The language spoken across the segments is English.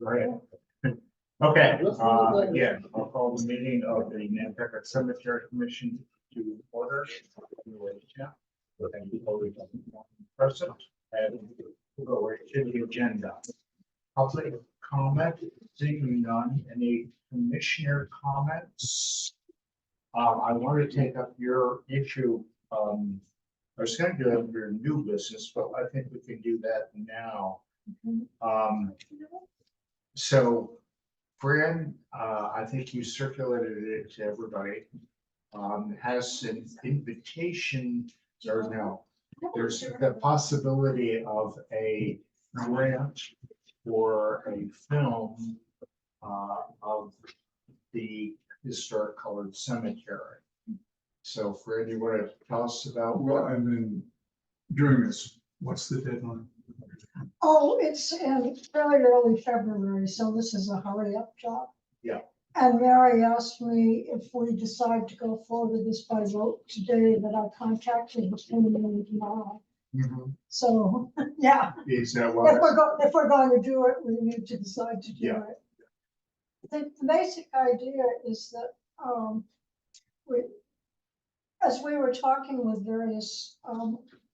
Right. Okay, again, I'll call the meeting of the Nantucket Cemetery Commission to order. Thank you for the person, and we'll go right to the agenda. Public comment, seeing none, any commissioner comments? I want to take up your issue. I was going to do it under new business, but I think we can do that now. So, Fran, I think you circulated it to everybody. Has an invitation, or no, there's the possibility of a grant for a film of the historic colored cemetery. So, Fran, you want to tell us about? Well, and then during this, what's the deadline? Oh, it's in fairly early February, so this is a hurry up job. Yeah. And Mary asked me if we decide to go forward with this by vote today, that I contacted the committee tomorrow. So, yeah, Is that what? if we're going to do it, we need to decide to do Yeah. it. The basic idea is that, as we were talking with various,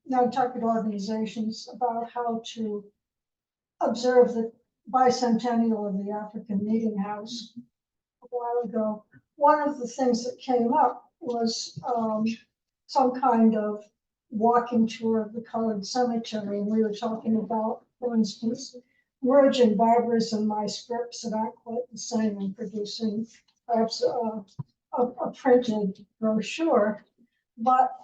Nantucket organizations about how to observe the bicentennial of the African Meeting House a while ago, one of the things that came up was some kind of walking tour of the colored cemetery. And we were talking about, for instance, merging Barbara's and my scripts that aren't quite the same and producing perhaps a printed brochure. But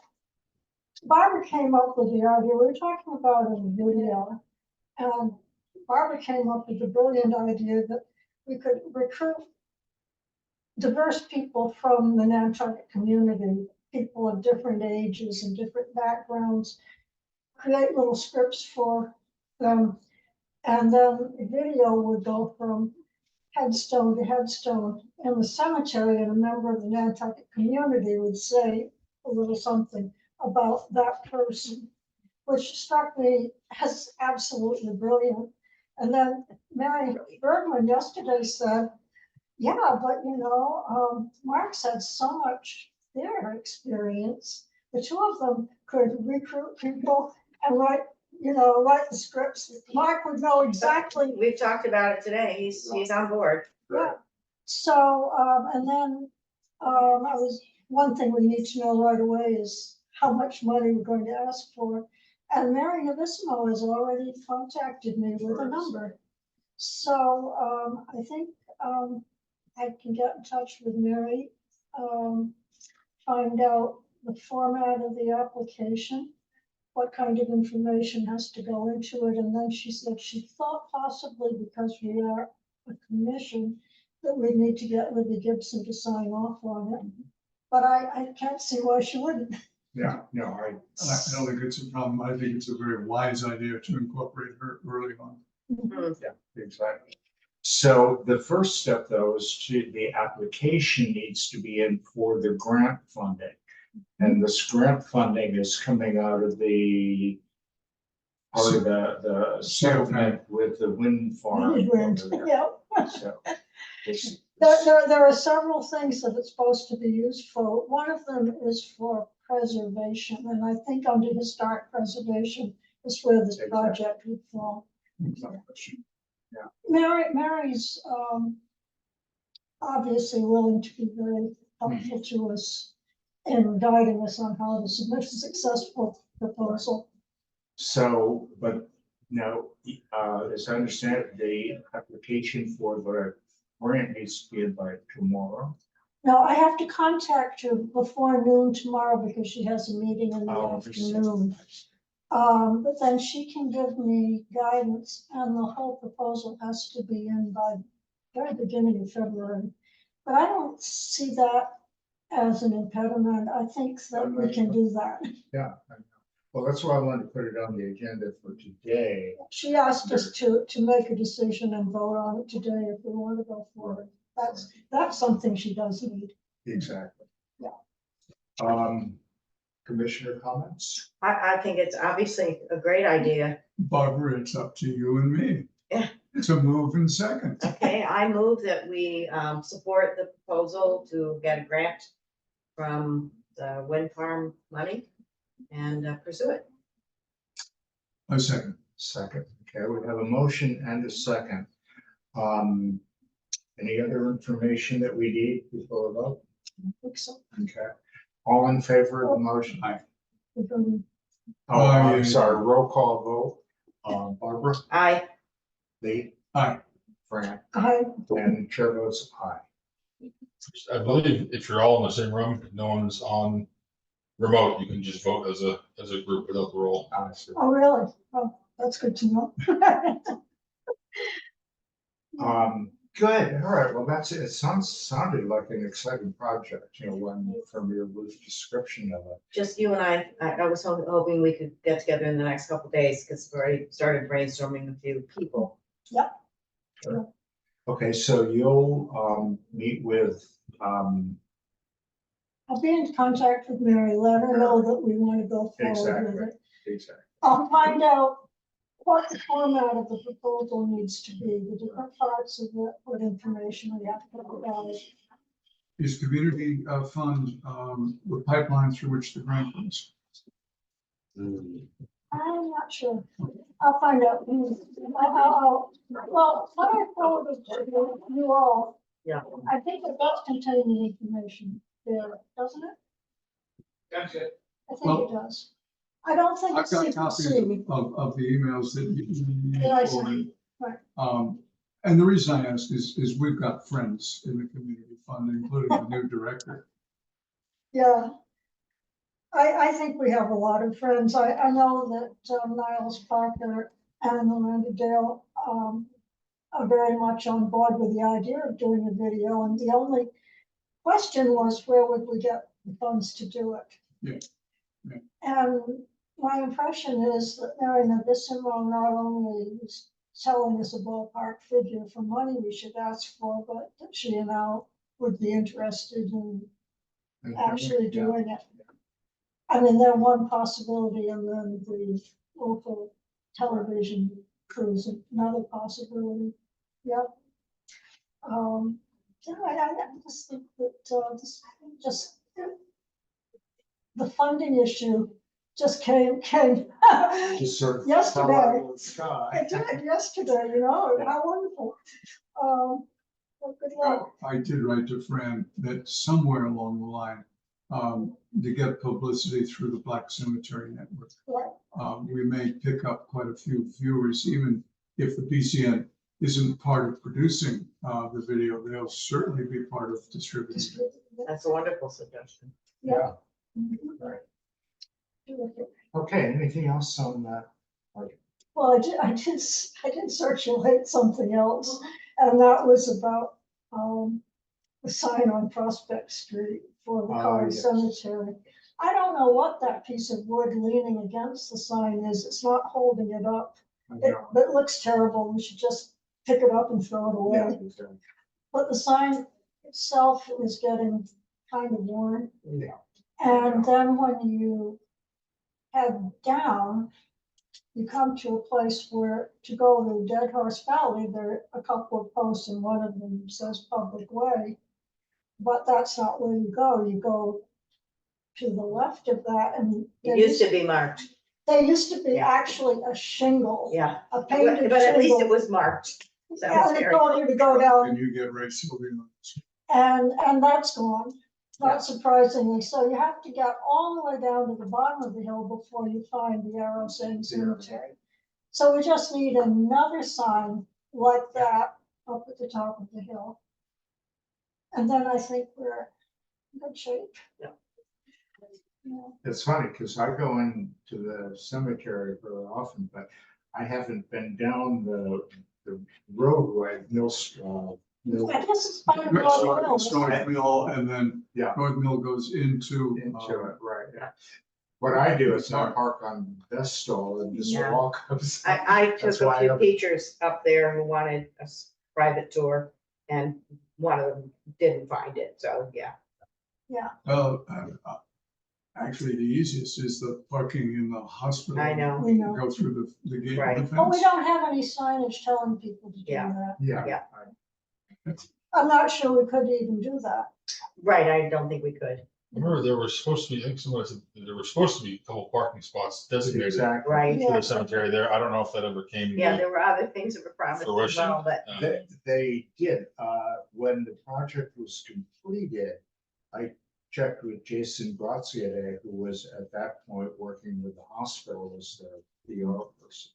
Barbara came up with the idea, we were talking about it in a video, and Barbara came up with the brilliant idea that we could recruit diverse people from the Nantucket community, people of different ages and different backgrounds, create little scripts for them, and then the video would go from headstone to headstone in the cemetery, and a member of the Nantucket community would say a little something about that person, which struck me as absolutely brilliant. And then Mary Bergman yesterday said, yeah, but Mark's had so much theater experience. The two of them could recruit people and write the scripts. Mark would know exactly. We've talked about it today. He's on board. Yeah. So, and then one thing we need to know right away is how much money we're going to ask for. And Mary Novissimo has already contacted me with a number. So I think I can get in touch with Mary, find out the format of the application, what kind of information has to go into it. And then she said she thought possibly, because we are a commission, that we need to get Libby Gibson to sign off on it. But I can't see why she wouldn't. Yeah, no, I don't think it's a problem. I think it's a very wise idea to incorporate her early on. yeah, exactly. So the first step, though, is the application needs to be in for the grant funding. And this grant funding is coming out of the part of the settlement with the wind farm. Yeah. So There are several things that it's supposed to be used for. One of them is for preservation, and I think under historic preservation is where this project would fall. Yeah. Mary's obviously willing to be very helpful to us in guiding us on how to submit a successful proposal. So, but now, as I understand it, the application for the grant needs to be in by tomorrow. Now, I have to contact her before noon tomorrow because she has a meeting in the afternoon. But then she can give me guidance, and the whole proposal has to be in by the very beginning of February. But I don't see that as an impediment. I think that we can do that. Yeah, I know. Well, that's why I wanted to put it on the agenda for today. She asked us to make a decision and vote on it today if we want to go forward. That's something she does need. Exactly. Yeah. Commissioner comments? I think it's obviously a great idea. Barbara, it's up to you and me. Yeah. To move in second. Okay, I move that we support the proposal to get a grant from the wind farm money and pursue it. A second. Second, okay, we have a motion and a second. Any other information that we need before the vote? I think so. Okay, all in favor of the motion? Aye. Oh, Aye. I'm sorry, roll call vote. Barbara, Aye. Lee, Aye. Fran, I, and chair votes aye. I believe if you're all in the same room, no one's on remote, you can just vote as a group without the roll. I see. oh, really? Oh, that's good to know. Good, all right, well, that's it. It sounded like an exciting project, when from your brief description of it. Just you and I was hoping we could get together in the next couple of days because we've already started brainstorming a few people. Okay, so you'll meet with I'll be in contact with Mary, let her know that we want to go forward with it. exactly. I'll find out what the format of the proposal needs to be, the different parts of it, what information we have to provide. Is community fund the pipeline through which the grant comes? I'm not sure. I'll find out. Well, what I forwarded to you all. Yeah. I think it does contain the information there, doesn't it? That's it. I think Well, it does. I don't think I've it's got copies secrecy. of the emails that That I you sent. forwarded. Right. And the reason I ask is we've got friends in the community fund, including the new director. Yeah. I think we have a lot of friends. I know that Niles Parker and Melinda Dale are very much on board with the idea of doing a video, and the only question was where would we get the funds to do it? Yeah. Yeah. And my impression is that Mary Navissimo not only is telling us a ballpark figure for money we should ask for, but that she and Al would be interested in actually doing it. I mean, they're one possibility, and then the local television crews, another possibility. Yep. Yeah, I just think that just the funding issue just came Just sort of. yesterday. fell out of the sky. It did yesterday, how wonderful. Well, good luck. I did write to Fran that somewhere along the line, to get publicity through the Black Cemetery Network, Right. we may pick up quite a few viewers, even if the BCN isn't part of producing the video, they'll certainly be part of distributing it. That's a wonderful suggestion. Yeah. Right. Terrific. Okay, anything else on that? Well, I did circulate something else, and that was about, the sign on Prospect Street for the College Yes. Cemetery. I don't know what that piece of wood leaning against the sign is. It's not holding it up. It looks terrible. We should just pick it up and throw it away. Yeah, exactly. But the sign itself is getting kind of worn. Yeah. And then when you head down, you come to a place where to go to Dead Horse Valley, there are a couple of posts and one of them says public way. But that's not where you go. You go to the left of that, and It used to be marked, they used to be Yeah. actually a shingle, yeah, a but painted at least it shingle. was marked. And Cemetery. they told you to go down. And you get Ray Sylvia. And that's gone, not surprisingly. So you have to get all the way down to the bottom of the hill before you find the Arrow Sand Cemetery. So we just need another sign like that up at the top of the hill. And then I think we're in good shape. Yeah. Yeah. It's funny, because I go into the cemetery very often, but I haven't been down the roadway, I guess it's by the Royal It's Hill. North Mill, and then Yeah. North Mill goes into. into it, right, yeah. What I do is I park on Vestal and just Yeah. walk up. I took That's a why few I'm- teachers up there who wanted a private tour, and one of them didn't find it, so, yeah. Well, Actually, the easiest is the parking in the hospital. I know. We know. Go through the gate Right. of the But we fence. don't have any signage telling people to do Yeah. that. Yeah. Yeah. I'm not sure we could even do that. Right, I don't think we could. Remember, there was supposed to be, I think someone said, there were supposed to be a couple parking spots designated for Exactly. Right, Yeah. the cemetery there. I don't know if that ever came. to yeah, there were other things that were promised as fruition. well, but They did, when the project was completed, I checked with Jason Graziade, who was at that point working with the hospital as the PR person.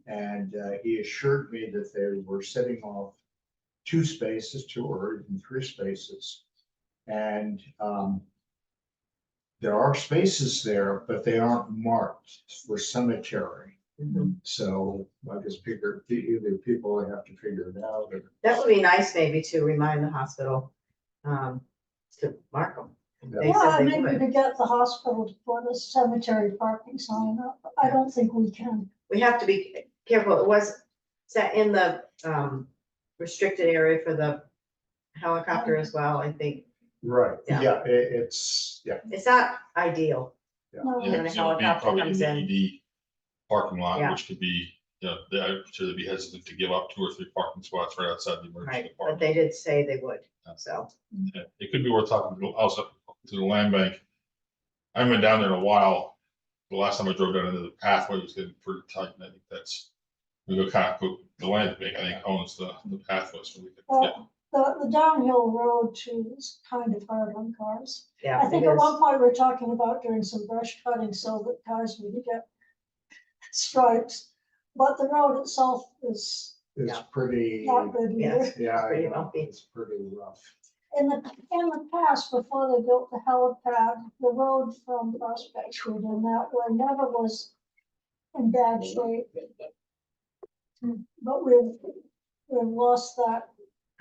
And he assured me that they were setting off 2 spaces, 2 or even 3 spaces. And there are spaces there, but they aren't marked for cemetery. mhm. So I just figured either people have to figure it out or. That would be nice maybe to remind the hospital, to mark them. They Yeah, said I they mean, we would. could get the hospital to put a cemetery parking sign up. I don't think we can. We have to be careful. It was set in the, restricted area for the helicopter as well, I think. Right, Yeah. yeah, it's, yeah, It's not ideal. No, Yeah, And a because it would be helicopter probably comes the in. ED parking lot, Yeah. which could be, you know, I'm sure they'd be hesitant to give up 2 or 3 parking spots right outside the emergency Right, but department. they did say they would, so. Yeah, it could be worth talking to, also to the land bank. I haven't been down there in a while. The last time I drove down into the pathway was getting pretty tight, and I think that's, we go kind of, the land bank, I think, owns the pathway, so we could get. Well, the downhill road too is kind of hard on cars. Yeah, I think it at is. one point we were talking about doing some brush cutting so that cars would get stripes. But the road itself is it's Yeah. pretty, not good Yes. either. yeah, pretty you know, bumpy. it's pretty rough. In the past, before they built the helipad, the road from Prospect Street in that way never was in bad shape. But we've lost that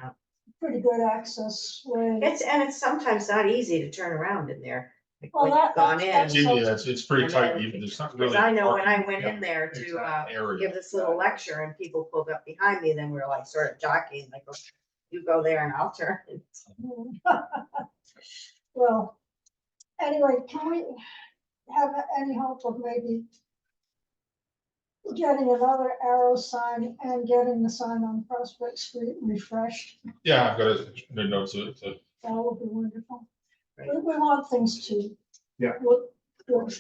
Yeah. pretty good access way. And it's sometimes not easy to turn around in there. Like, Well, we've that- gone in. that's- Yeah, it's pretty And tight, then- even, there's not Because really. I know when I parking went in there to, exactly. area. give this little lecture and people pulled up behind me, then we were like sort of jockeying, like, "Okay, you go there and I'll turn." Well, anyway, can we have any hope of maybe getting another arrow sign and getting the sign on Prospect Street refreshed? Yeah, I've got a note to, That would be wonderful. Right. We want things to. Yeah. Look good.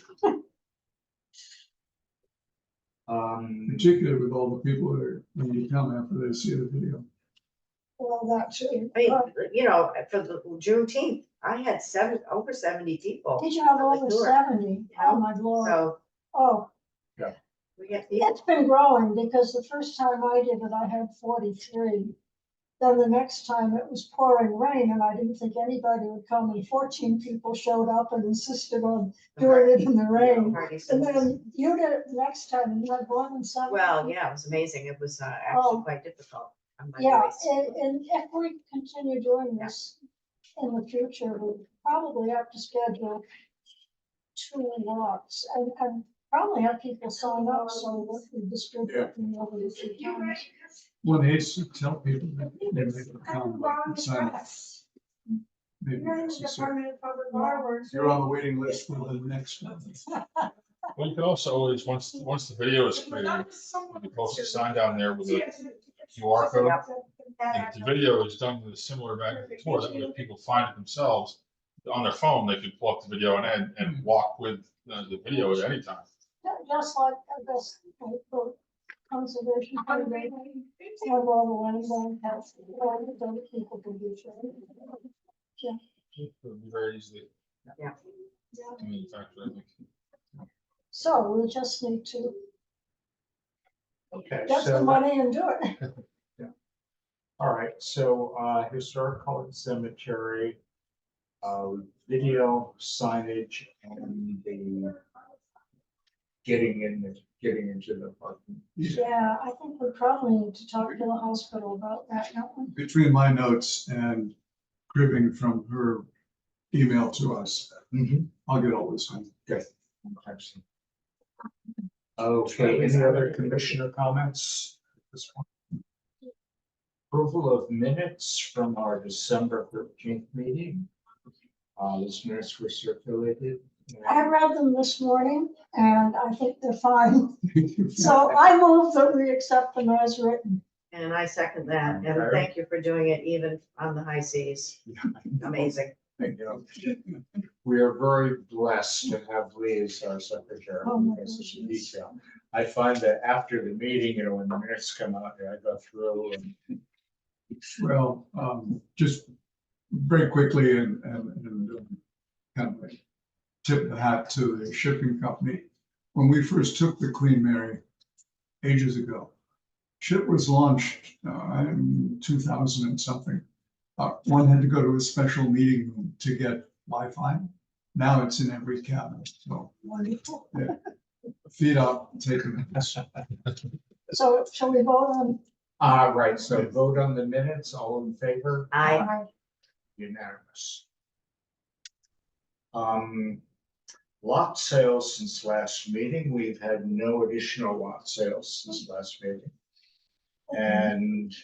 Particularly with all the people that are going to come after they see the video. Well, that too. I mean, you know, for the Juneteenth, I had over 70 people. Did you have on the over tour, 70? Oh, my Lord. So Oh, we get people. it's been growing because the first time I did it, I had 43. Then the next time it was pouring rain and I didn't think anybody would come and 14 people showed up and insisted on doing it in the rain. Party And scenes. then you did it the next time and you had more than 70. Well, yeah, it was amazing. It was actually Oh. quite difficult on my Yeah, voice. and if we continue doing this in the future, we probably have to schedule 2 walks and probably have people sign up so that we distribute them over the 2 times. One hates to tell people that they make a come, but sign up. Maybe necessary. You're on the waiting list for the next one. well, you could also always, once the video is created, you can post a sign down there with a QR code. And if the video is done with a similar magnetic tour, that way if people find it themselves on their phone, they can pull up the video and walk with the video at any time. Just like, I guess, the conservation program, and all the land bank has, all the other people can do it. It would be very easily Yeah. to manufacture, I think. So we just need to Okay, get the so, money and do it. all right, so, historical and cemetery, video signage and the getting into the parking. Yeah, I think we probably need to talk to the hospital about that, don't we? Between my notes and cribbing from her email to us, I'll get all this in. Excellent. Okay, any other commissioner comments? at this point? Approval of minutes from our December 13th meeting. Those minutes were circulated. I read them this morning and I think they're fine. So I move that we accept them as written. And I second that, and Okay. thank you for doing it even on the high seas. Amazing. You know, we are very blessed to have Lee as our secretary. Oh, my because of the goodness. detail. I find that after the meeting, you know, when the minutes come out, I go through and. Well, just very quickly and kind of like tip the hat to the shipping company. When we first took the Queen Mary ages ago, ship was launched in 2000 and something. One had to go to a special meeting room to get Wi-Fi. Now it's in every cabin. So Wonderful. feet up, take a minute. So shall we vote on? Right, so vote on the minutes, all in favor? I, Unanimous. Lot sales since last meeting, we've had no additional lot sales since last meeting. And,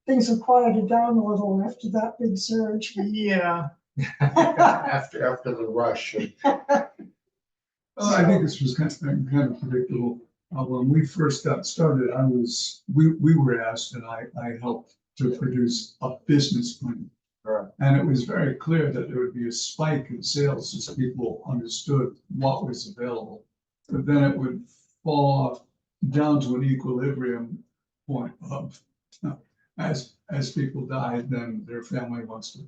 Things have quieted down a little after that big surge. yeah. After the rush. I think this was kind of predictable. When we first got started, we were asked and I helped to produce a business plan. Right. And it was very clear that there would be a spike in sales as people understood what was available. But then it would fall off down to an equilibrium point of, as people died, then their family wants to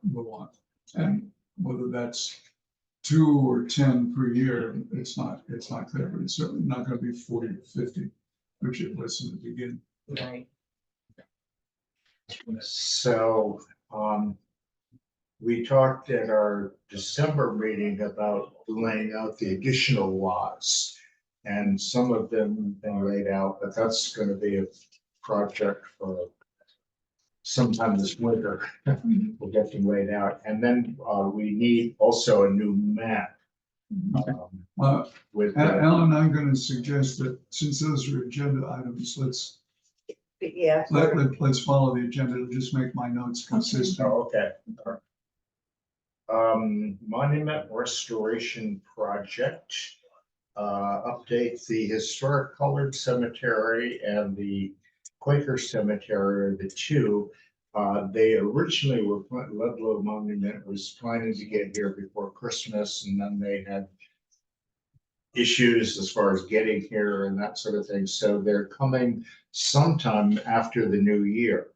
move on. And whether that's 2 or 10 per year, it's not clear, but it's certainly not going to be 40 or 50, which it was in the beginning. right, So, we talked at our December meeting about laying out the additional lots. And some of them have been laid out, but that's gonna be a project for sometime this winter. We'll get them laid out. And then, we need also a new map. With, Alan, I'm going to suggest that since those are agenda items, let's yeah. let's follow the agenda. It'll just make my notes consistent. oh, okay. All right. Monument restoration project. Update the historic colored cemetery and the Quaker cemetery are the two. They originally were, Ludlow Monument was planning to get here before Christmas, and then they had issues as far as getting here and that sort of thing. So they're coming sometime after the new year.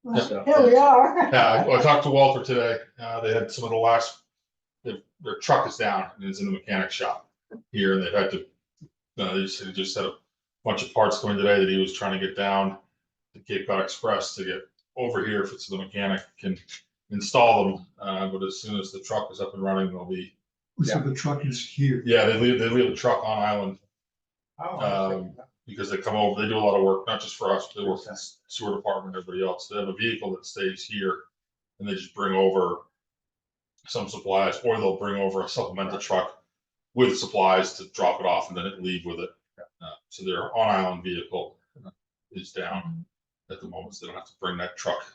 Well, So- here we are. Yeah, I talked to Walter today. They had some of the last, their truck is down and it's in the mechanic shop here, and they've had to, they just had a bunch of parts coming today that he was trying to get down to Cape Cod Express to get over here so the mechanic can install them. But as soon as the truck is up and running, they'll be, So the truck is here. yeah, they leave the truck on island. Oh, I see. Because they come over, they do a lot of work, not just for us, but they work for the sewer department, everybody else. They have a vehicle that stays here and they just bring over some supplies, or they'll bring over a supplemental truck with supplies to drop it off and then leave with it. So their on island vehicle is down at the moment, so they don't have to bring that truck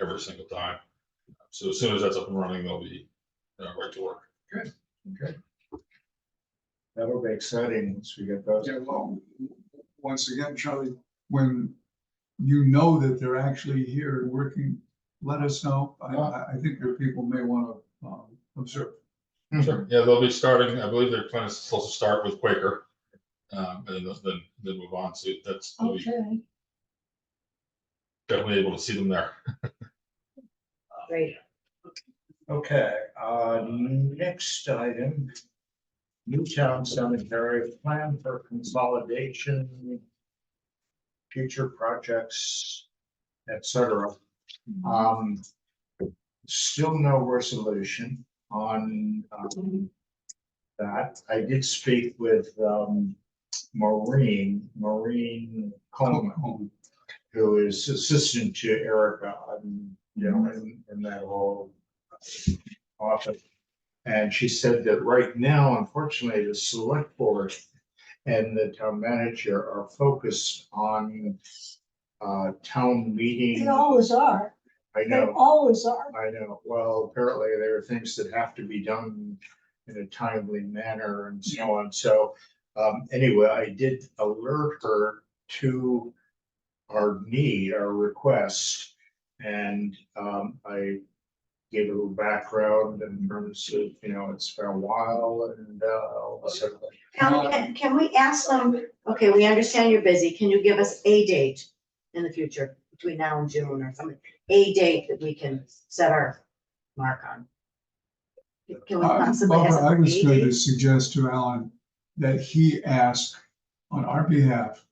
every single time. So as soon as that's up and running, they'll be right to work. Good, okay. That'll be exciting once we get those. Yeah, well, once again, Charlie, when you know that they're actually here and working, let us know. I think your people may want to observe. Sure. Yeah, they'll be starting, I believe their plan is supposed to start with Quaker, and then move on. So that's, we'll be Okay. definitely able to see them there. Great. Okay, next item. Newtown Cemetery plan for consolidation, future projects, etc. Still no resolution on that. I did speak with Maureen Coleman, who is assistant to Erica, you know, in that whole office. And she said that right now, unfortunately, the select board and the town manager are focused on town meeting. They always are. I They know, always are. I know. Well, apparently there are things that have to be done in a timely manner and so on. So, anyway, I did alert her to our need, our request. And, I gave a little background in terms of, it's been a while and, all of a sudden. Alan, can we ask them, okay, we understand you're busy, can you give us a date in the future, between now and June or something? A date that we can set our mark on? Can we possibly Barbara, ask I a was going to date? suggest to Alan that he ask on our behalf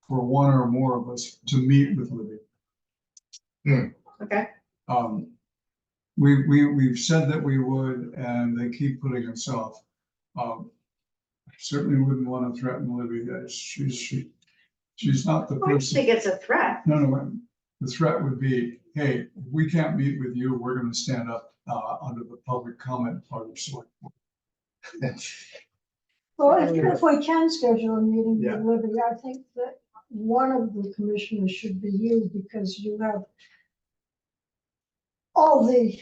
for one or more of us to meet with Libby. Okay, We've said that we would, and they keep putting us off. I certainly wouldn't want to threaten Libby, that she's not the I don't person. think it's a threat. No, the threat would be, hey, if we can't meet with you, we're gonna stand up, under the public comment part of select. Well, if we can schedule a meeting Yeah. with Libby, I think that one of the commissioners should be you, because you have all the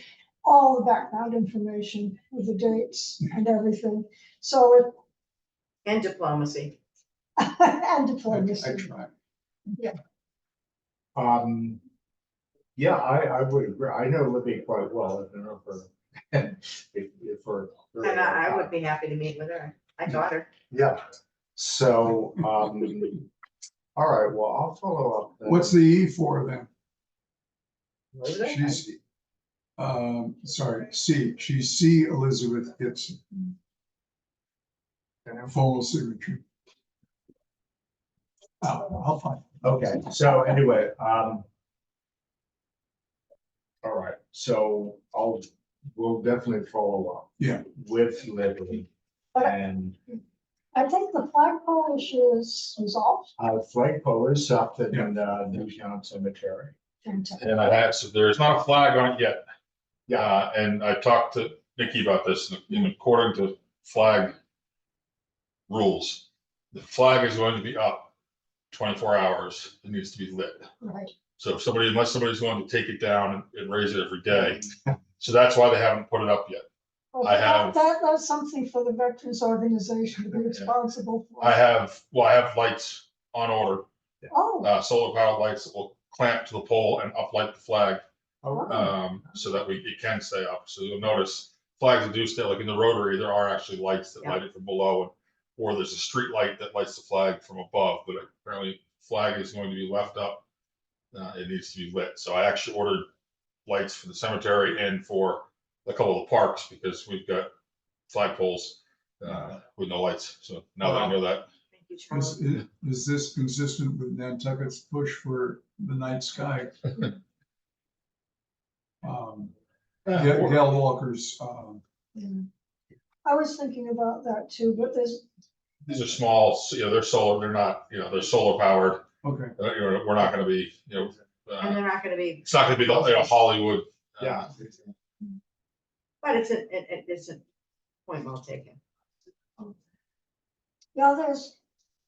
background information with the dates and everything. So And diplomacy. and I diplomacy. try. Yeah, I would agree. I know Libby quite well. I don't know if for. And I would be happy to meet with her. I taught her. Yeah, so, all right, well, I'll follow up. then. What's the E for then? What was it? She's, sorry, C, she's C Elizabeth Gibson, full signature. I'll find. Okay, so anyway, all right, so we'll definitely follow up. Yeah. With Libby and, I think the flagpole issue is resolved. flagpole is up in, Newtown Cemetery. Fantastic. And so there's not a flag on it yet. Yeah. And I talked to Nikki about this, and according to flag rules, the flag is going to be up 24 hours. It needs to be lit. Right. So if unless somebody's going to take it down and raise it every day. So that's why they haven't put it up yet. Well, I have- that's something for the veterans organization to be responsible for. I have lights on order, Oh, solar powered lights that will clamp to the pole and uplight the flag, Oh, so that it can stay up. So you'll notice flags that do stay, like in the Rotary, there are actually lights that light it from below, or there's a street light that lights the flag from above, but apparently flag is going to be left up. It needs to be lit. So I actually ordered lights for the cemetery and for a couple of the parks, because we've got flagpoles with no lights. So now that I know that, Thank you, Charlie. Is this consistent with Nantucket's push for the night sky? Gail Walker's, yeah. I was thinking about that too, but these are small, they're solar, they're not, they're solar powered. okay, We're not gonna be, And they're not gonna be, it's not gonna be Hollywood. yeah. but it's a point well taken. yeah, there's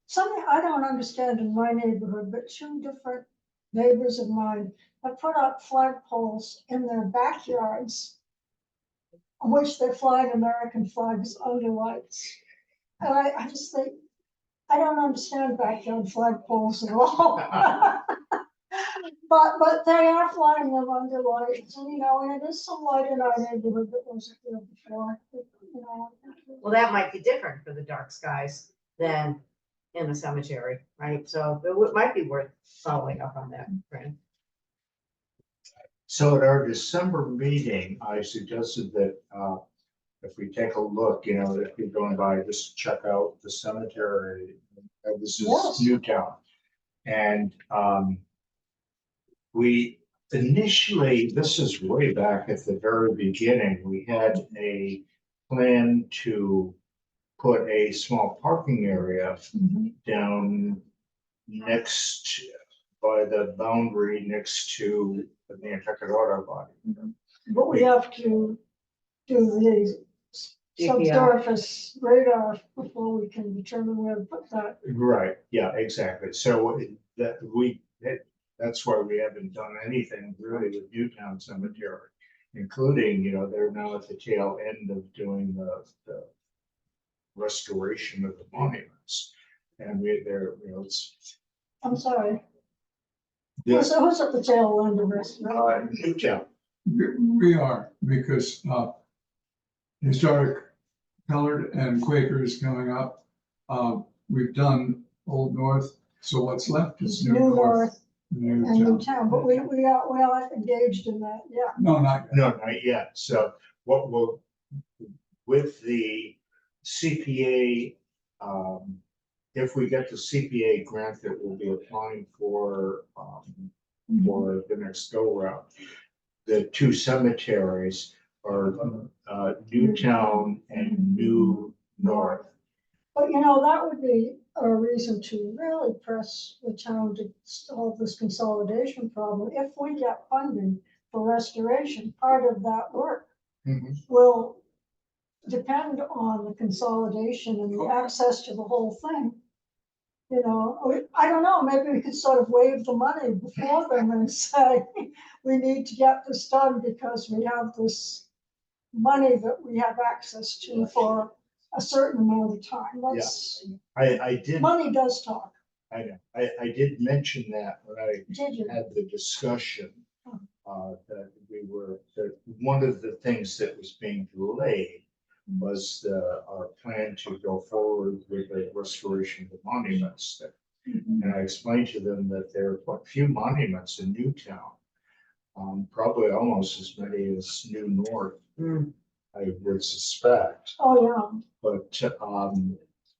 something I don't understand in my neighborhood, but two different neighbors of mine have put up flagpoles in their backyards on which they're flying American flags under lights. And I just think, I don't understand backyard flagpoles at all. But they are flying them under lights, and and it is some light in our neighborhood that wasn't there before. Well, that might be different for the dark skies than in the cemetery, right? So it might be worth following up on that, Fran. So at our December meeting, I suggested that, if we take a look, if you're going by, just check out the cemetery. This is Yes. Newtown. And, we initially, this is way back at the very beginning, we had a plan to put a small parking area down next, by the boundary next to the Nantucket Auto Body. But we have to do the DPR. subsurface radar before we can determine where to put that. Right, yeah, exactly. So that that's why we haven't done anything really with Newtown Cemetery, including, they're now at the tail end of doing the restoration of the monuments. And it's. I'm sorry. Yeah. So who's at the tail end of this? Newtown. We are, because historic colored and Quaker is coming up. We've done Old North, so what's left is New North. And Newtown, but we are engaged in that, yeah. No, not yet. No, not yet. So what will, with the CPA, if we get the CPA grant that we'll be applying for the next go round, the two cemeteries are Newtown and New North. But that would be a reason to really press the town to solve this consolidation problem. If we get funding for restoration, part of that work will depend on the consolidation and the access to the whole thing. I don't know, maybe we could sort of waive the money before them and say, we need to get this done because we have this money that we have access to for a certain amount of time. I did. Money does talk. I know. I did mention that when I Did you? had the discussion, that one of the things that was being delayed was our plan to go forward with the restoration of the monuments there. And I explained to them that there are a few monuments in Newtown, probably almost as many as New North, I would suspect. Oh, yeah. But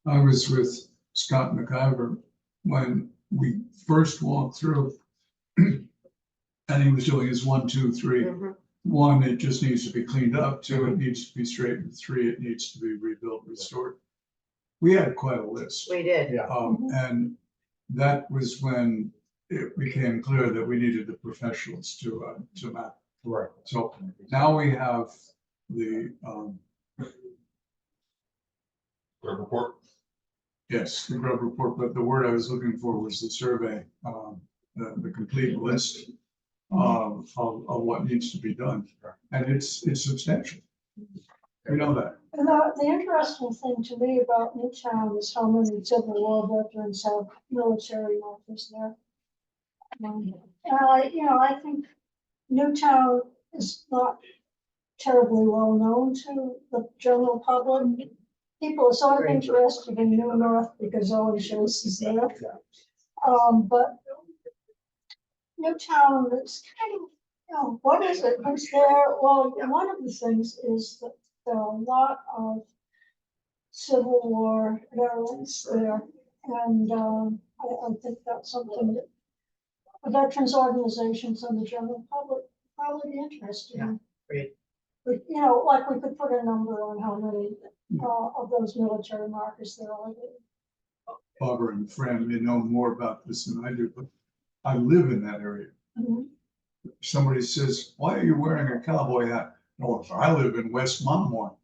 I was with Scott McIver when we first walked through, and he was doing his 1, 2, 3. 1, it just needs to be cleaned up. 2, it needs to be straightened. 3, it needs to be rebuilt, restored. We had quite a list. We did. yeah, And that was when it became clear that we needed the professionals to map. right. So now we have the, Web report. yes, the grub report, but the word I was looking for was the survey, the complete list of what needs to be done. And it's substantial. We know that. And the interesting thing to me about Newtown is how many Civil War veterans have military markers there. And I think Newtown is not terribly well known to the general public. People are sort of interested in New North because Owen Joyce is there. But Newtown is kind of, what is it? Who's there? Well, one of the things is that there are a lot of Civil War veterans there. And I think that's something that the veterans organizations and the general public probably be interested in. Great. But, like we could put a number on how many of those military markers there are. Barbara and Fran may know more about this than I do, but I live in that area. Somebody says, why are you wearing a cowboy hat? No, I live in West Monmouth.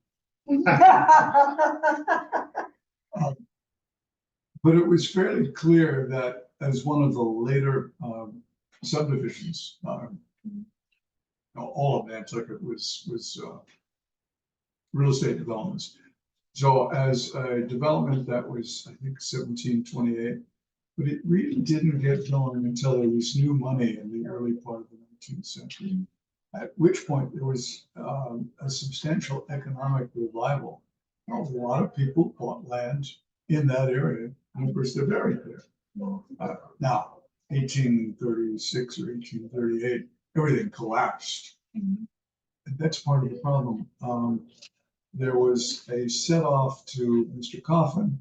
But it was fairly clear that as one of the later subdivisions, all of Nantucket was real estate developments. So as a development that was, I think, 1728, but it really didn't get going until there was new money in the early part of the 19th century. At which point there was a substantial economic revival. A lot of people bought land in that area, and of course they're buried there. Now, 1836 or 1838, everything collapsed. And that's part of the problem. There was a set-off to Mr. Coffin,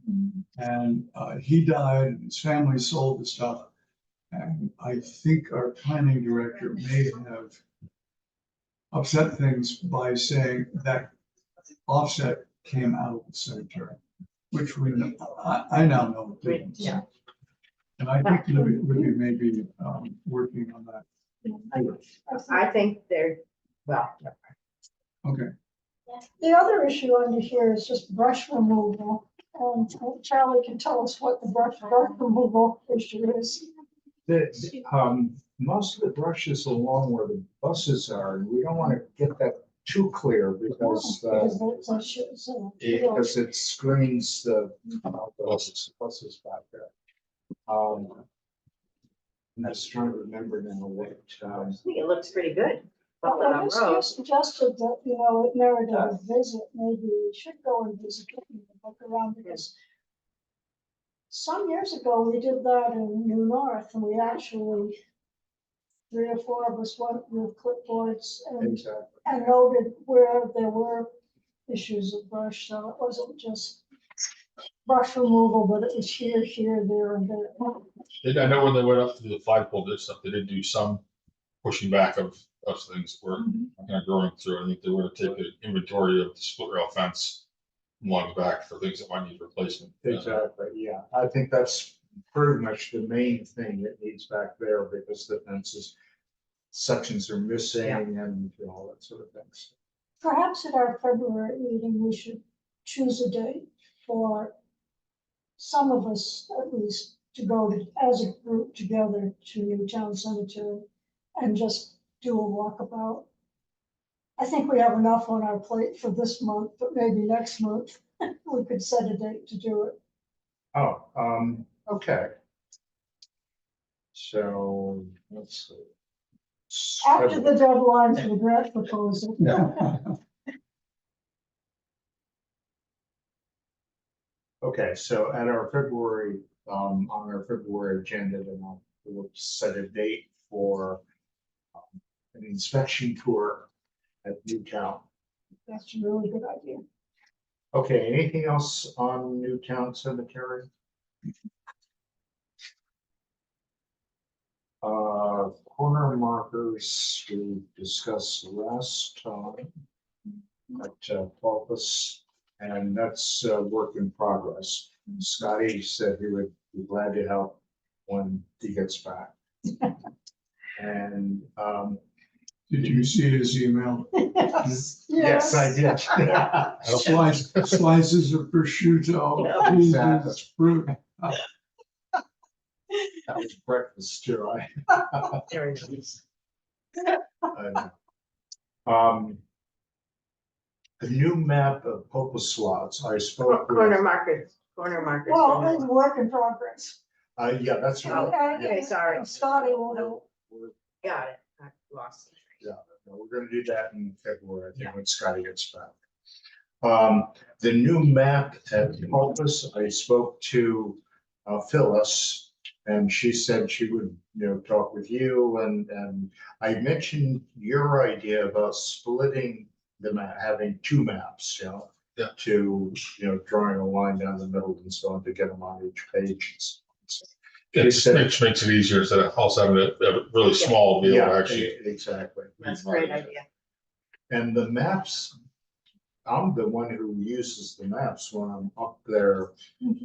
and he died, and his family sold the stuff. And I think our planning director may have upset things by saying that offset came out of the cemetery, which we know, I now know. Yeah. And I think Libby may be working on that. I think they're, well, Okay. The other issue under here is just brush removal. Charlie can tell us what the brush removal issue is. most of the brush is along where the buses are, and we don't want to get that too clear because, because it screens the buses back there. And I was trying to remember now what, I think it looks pretty good. Well, Buffalo I just Road. suggested that, it merited a visit, maybe we should go and visit it and look around, because some years ago, we did that in New North, and we actually, 3 or 4 of us went with clipboards exactly. and noted where there were issues of brush, so it wasn't just brush removal, but it was here, there, and there. I know when they went up to the flagpole, did stuff, they did do some pushing back of things were kind of growing through. I think they were to take an inventory of the split rail fence along the back for things that might need replacement. Exactly, yeah. I think that's pretty much the main thing that needs back there because the fences, sections are missing and all that sort of things. Perhaps at our February meeting, we should choose a date for some of us, at least, to go to, as a group together to Newtown Cemetery and just do a walkabout. I think we have enough on our plate for this month, but maybe next month we could set a date to do it. Oh, okay. So, let's see. After the deadline for the grant proposal. Okay, so at our February, on our February agenda, then we'll set a date for an inspection tour at Newtown. That's a really good idea. Okay, anything else on Newtown Cemetery? Corner markers we discussed last time at Paulus, and that's a work in progress. Scotty said he would be glad to help when he gets back. And Did you see his email? yes, I did. Slices of prosciutto, Exactly. cheeses, fruit. That was breakfast too. Very nice. A new map of Popa slots. I spoke with. Corner markers. Well, it's a work in progress. Yeah, that's right. Okay, sorry. Scotty will help. Got it. I lost it. Yeah, no, we're gonna do that in February, I think, when Scotty gets back. The new map at Opus, I spoke to Phyllis, and she said she would, talk with you, and I mentioned your idea about splitting the map, having 2 maps, Yeah. to, drawing a line down the middle and so on to get them on each page. It makes it easier instead of also having a really small to be able to actually. Exactly. That's a great idea. And the maps, I'm the one who uses the maps when I'm up there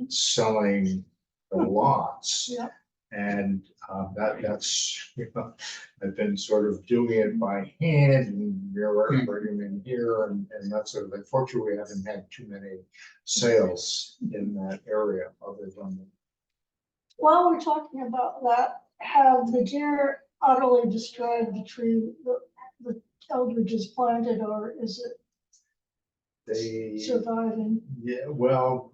selling the lots. Yeah. And that's, I've been sort of doing it by hand and bringing them in here and that sort of thing. Fortunately, we haven't had too many sales in that area other than. While we're talking about that, have the deer utterly destroyed the tree the Eldridge's planted, or is it They, surviving? yeah, well,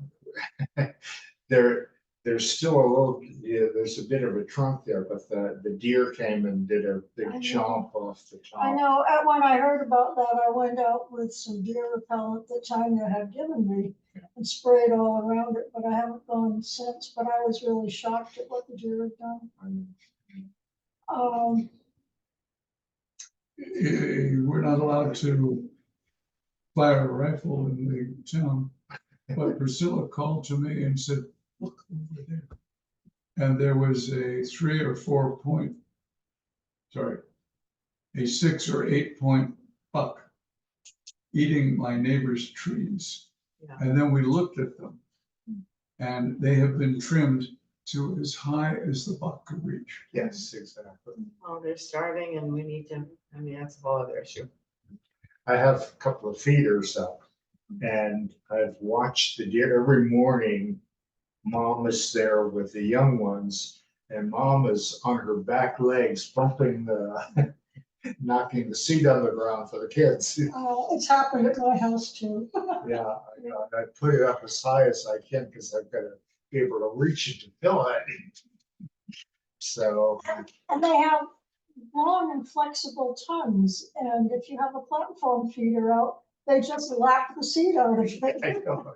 there's still a little, there's a bit of a trunk there, but the deer came and did a big I know. chomp off the top. I know, when I heard about that, I went out with some deer repellent that Tanya had given me and sprayed all around it, but I haven't gone since, but I was really shocked at what the deer had done. We're not allowed to fire a rifle in the town, but Priscilla called to me and said, look over there. And there was a 3 or 4 point, a 6 or 8 point buck eating my neighbor's trees. Yeah. And then we looked at them and they have been trimmed to as high as the buck could reach. Yes, exactly. Oh, they're starving and we need to, that's a whole other issue. I have a couple of feeders up and I've watched the deer every morning. Mom is there with the young ones and Mom is on her back legs bumping the, knocking the seat on the ground for the kids. It's happened at my house too. Yeah, I put it up as high as I can because I've got to be able to reach it to fill it. So, And they have long and flexible tongues, and if you have a platform feeder out, they just lap the seat out of I it. know.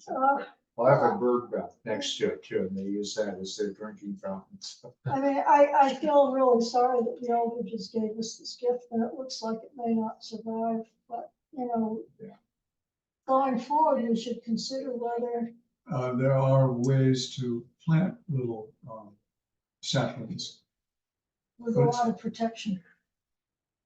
Uh, Well, I have a bird bath next to it too, and they use that as their drinking fountain. I mean, I feel really sorry that the Eldridges gave us this gift, and it looks like it may not survive, but, you know, Yeah. going forward, we should consider whether, There are ways to plant little saplings. with a lot of protection.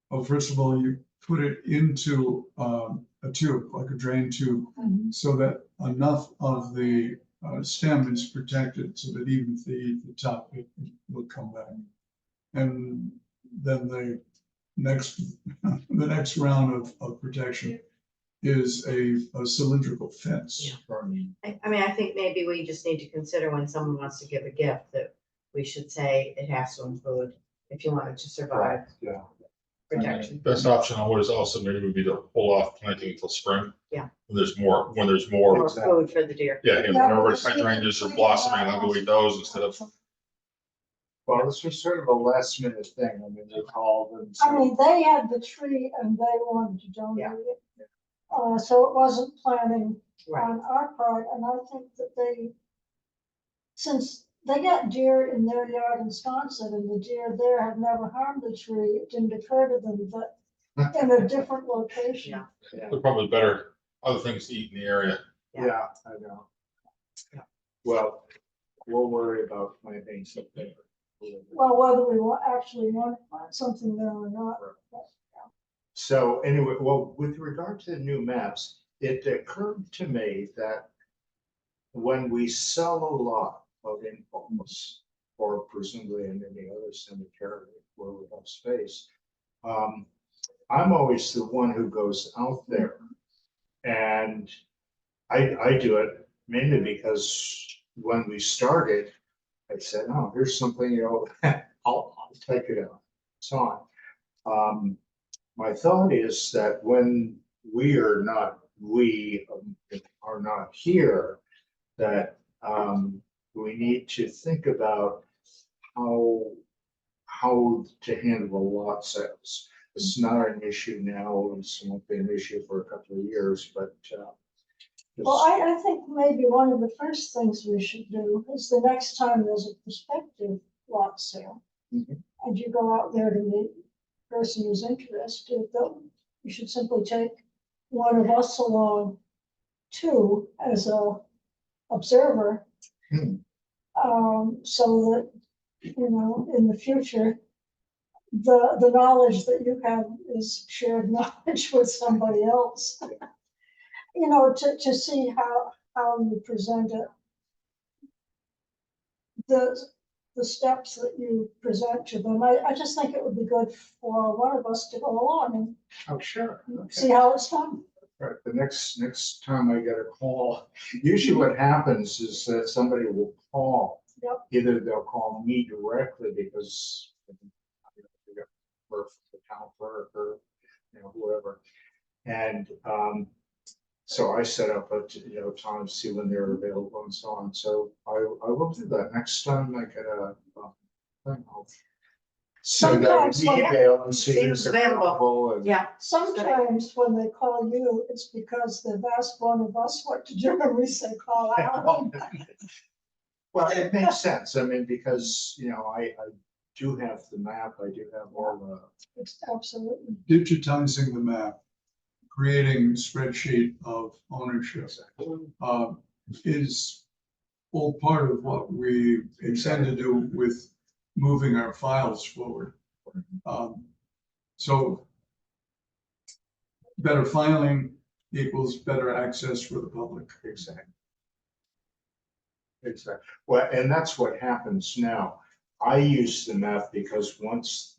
Well, first of all, you put it into a tube, like a drain tube, so that enough of the stem is protected so that even if they eat the top, it will come back. And then the next round of protection is a cylindrical fence. I mean, I think maybe we just need to consider when someone wants to give a gift that we should say it has to include, if you want it to survive, Yeah. protection. Best option always also maybe would be to pull off planting until spring. Yeah. When there's more, More food for the deer. yeah, Yeah, whenever but hydrangeas are we- blossoming, I'll go eat those instead of. Well, this was sort of a last minute thing. I mean, they called and I said, mean, they had the tree and they wanted to donate it. So it wasn't planning Right, on our part, and I think that they, since they got deer in their yard in Wisconsin, and the deer there have never harmed the tree, it didn't occur to them that in a different location. Yeah. yeah, They're probably better, other things to eat in the area. yeah, I know. Yeah. Well, we'll worry about planting something. Well, whether we actually want to plant something there or not. So anyway, well, with regard to the new maps, it occurred to me that when we sell a lot of informals, or presumably in any other cemetery where we have space, I'm always the one who goes out there. And I do it mainly because when we started, I said, oh, here's something, I'll take it out. So on. My thought is that when we are not here, that we need to think about how to handle lot sales. It's not an issue now, it's won't be an issue for a couple of years, but Well, I think maybe one of the first things we should do is the next time there's a prospective lot sale, and you go out there to meet the person who's interested, though, you should simply take one of us along too as a observer. So that, in the future, the knowledge that you have is shared knowledge with somebody else. To see how you present it. The steps that you present to them, I just think it would be good for one of us to go along oh, sure. and see how it's done. Right, the next time I get a call, usually what happens is that somebody will call. Yep. Either they'll call me directly because they got work for the town clerk or whoever. And so I set up a time to see when they're available and so on. So I will do that next time I get a thing. I'll send out an Sometimes when- email and see Seems who's available. available. And yeah, Sometimes when they call you, it's because they've asked one of us what to do, and we say, call out. Well, it makes sense. I mean, because, I do have the map, I do have all the. It's absolutely. Digitizing the map, creating spreadsheet of ownership is all part of what we intend to do with moving our files forward. So better filing equals better access for the public. Exactly. Well, and that's what happens now. I use the map because once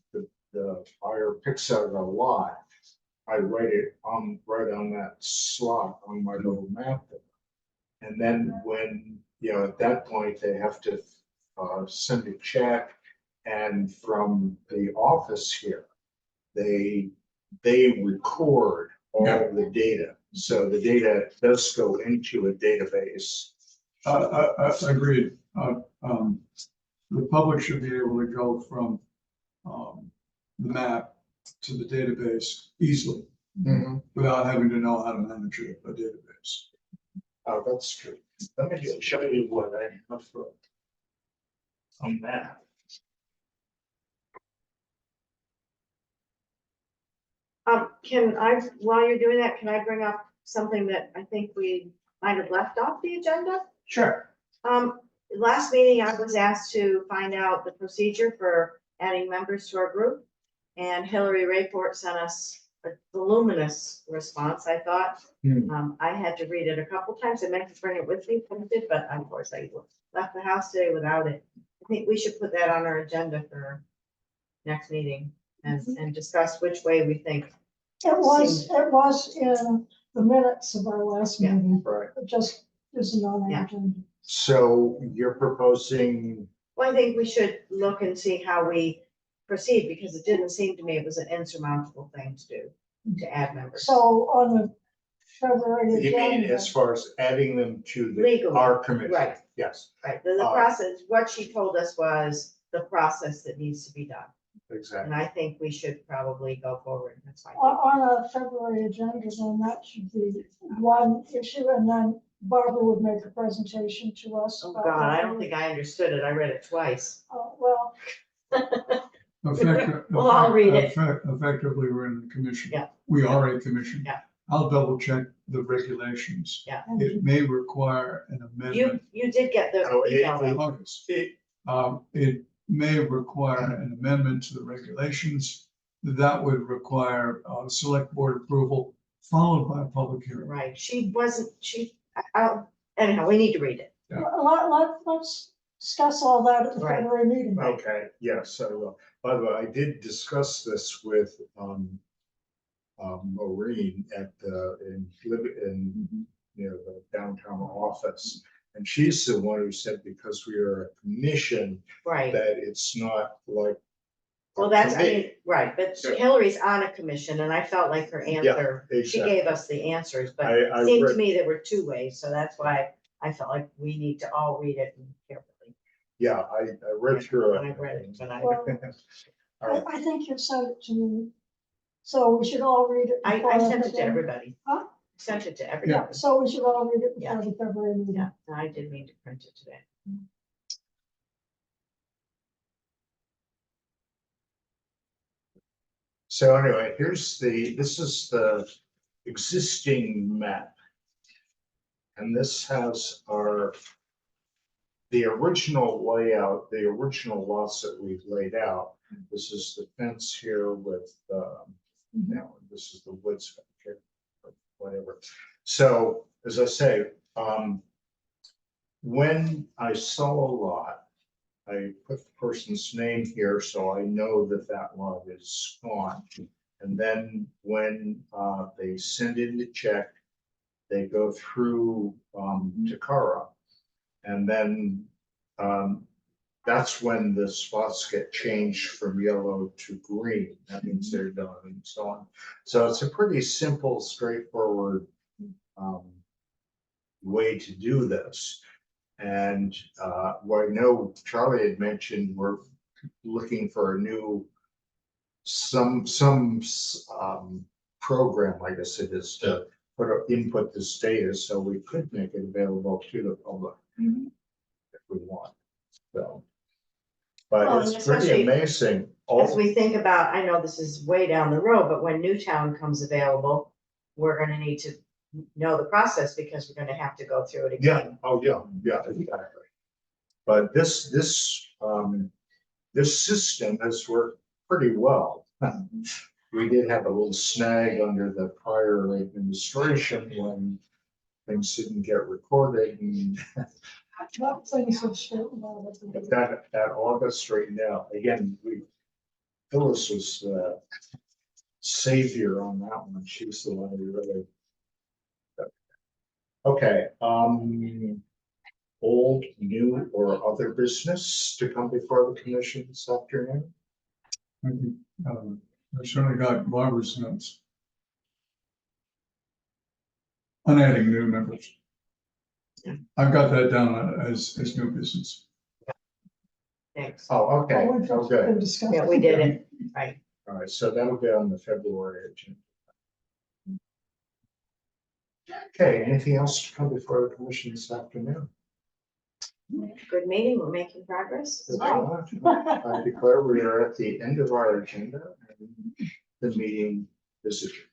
the buyer picks out a lot, I write it right on that slot on my little map. And then when, at that point, they have to send a check, and from the office here, they record all the data. So the data does go into a database. Agreed. The public should be able to go from, the map to the database easily without having to know how to manage a database. Oh, that's true. Let me just show you what I have for on that. Can I, while you're doing that, can I bring up something that I think we might have left off the agenda? Sure. Last meeting, I was asked to find out the procedure for adding members to our group. And Hillary Rayport sent us a voluminous response, I thought. I had to read it a couple times. I meant to bring it with me, printed, but of course I left the house today without it. I think we should put that on our agenda for next meeting and discuss which way we think. It was in the minutes of our last Yeah. meeting, Right. it just isn't on the Yeah. agenda. So you're proposing, Well, I think we should look and see how we proceed, because it didn't seem to me it was an insurmountable thing to do, to add members. So on the February you mean agenda, as far as adding them to Legally, our committee? right. Yes, Right, the process, what she told us was the process that needs to be done. exactly. And I think we should probably go forward. That's fine. on a February agenda, then that should be one issue, and then Barbara would make a presentation to us. Oh, about God, I what don't we- think I understood it. I read it twice. Well, Well, I'll read it. Effectively, we're in the commission. Yeah. We are a commission. Yeah. I'll double check the regulations. Yeah. It may require an amendment. You did get the Oh, email. though. August. It may require an amendment to the regulations. That would require, select board approval, followed by a public hearing. Right, anyhow, we need to read it. Yeah. let's discuss all that at the Right. February meeting. Okay, yes, I will. By the way, I did discuss this with Maureen at in the downtown office. And she's the one who said, because we are a commission, Right, that it's not like. well, that's, I mean, right, but Yeah. Hillary's on a commission, and I felt like her answer, she exactly. gave us the answers, but I it seemed to read- me there were two ways, so that's why I felt like we need to all read it carefully. Yeah, I read through And I it. read it, but Well, All right. I think you sent it to me, so we should all read it. I before sent it to the- everybody. Huh? Sent it to Yeah, everybody. so we should all read it Yeah. before the February meeting. Yeah, and I did mean to print it today. So anyway, this is the existing map. And this has the original layout, the original lots that we've laid out. This is the fence here with, now, this is the woods, okay, or whatever. So, as I say, when I sell a lot, I put the person's name here, so I know that that lot is gone. And then when they send in the check, they go through Takara. And then that's when the spots get changed from yellow to green. That means they're done and so on. So it's a pretty simple, straightforward way to do this. And what I know Charlie had mentioned, we're looking for a new, some program, I guess it is, to input this data, so we could make it available to the public if we want. So, but Well, it's and pretty especially amazing. As we think about, I know this is way down the road, but when Newtown comes available, we're gonna need to know the process, because we're gonna have to go through it Yeah, again. oh, yeah, exactly. But this system has worked pretty well. We did have a little snag under the prior administration when things didn't get recorded, and Well, things have straightened out. I think. that all got straightened out. Again, Phyllis was the savior on that one. She was the one who really. Okay, old, new, or other business to come before the commission this afternoon? I think, I certainly got Barbara's notes. On adding new members. I've got that down as new business. Thanks. Oh, okay, Oh, we've just okay. been discussing. Yeah, we did it, right. All right, so that'll be on the February agenda. Okay, anything else to come before the commission this afternoon? Good meeting, we're making progress. If not, I declare we are at the end of our agenda and the meeting is adjourned.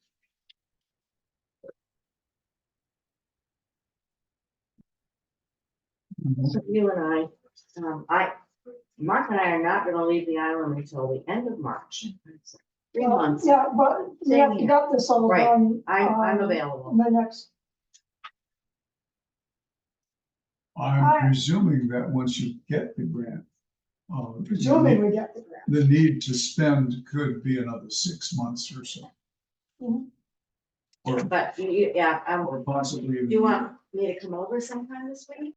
You and Mark and I are not gonna leave the island until the end of March. 3 Well, months. Yeah, but we Same have to here. get this all Right. done. I'm in available. The next, I'm presuming that once you get the grant, presuming we get the grant. the need to spend could be another 6 months or so. Mhm. Or, But yeah, or possibly. do you want me to come over sometime this week?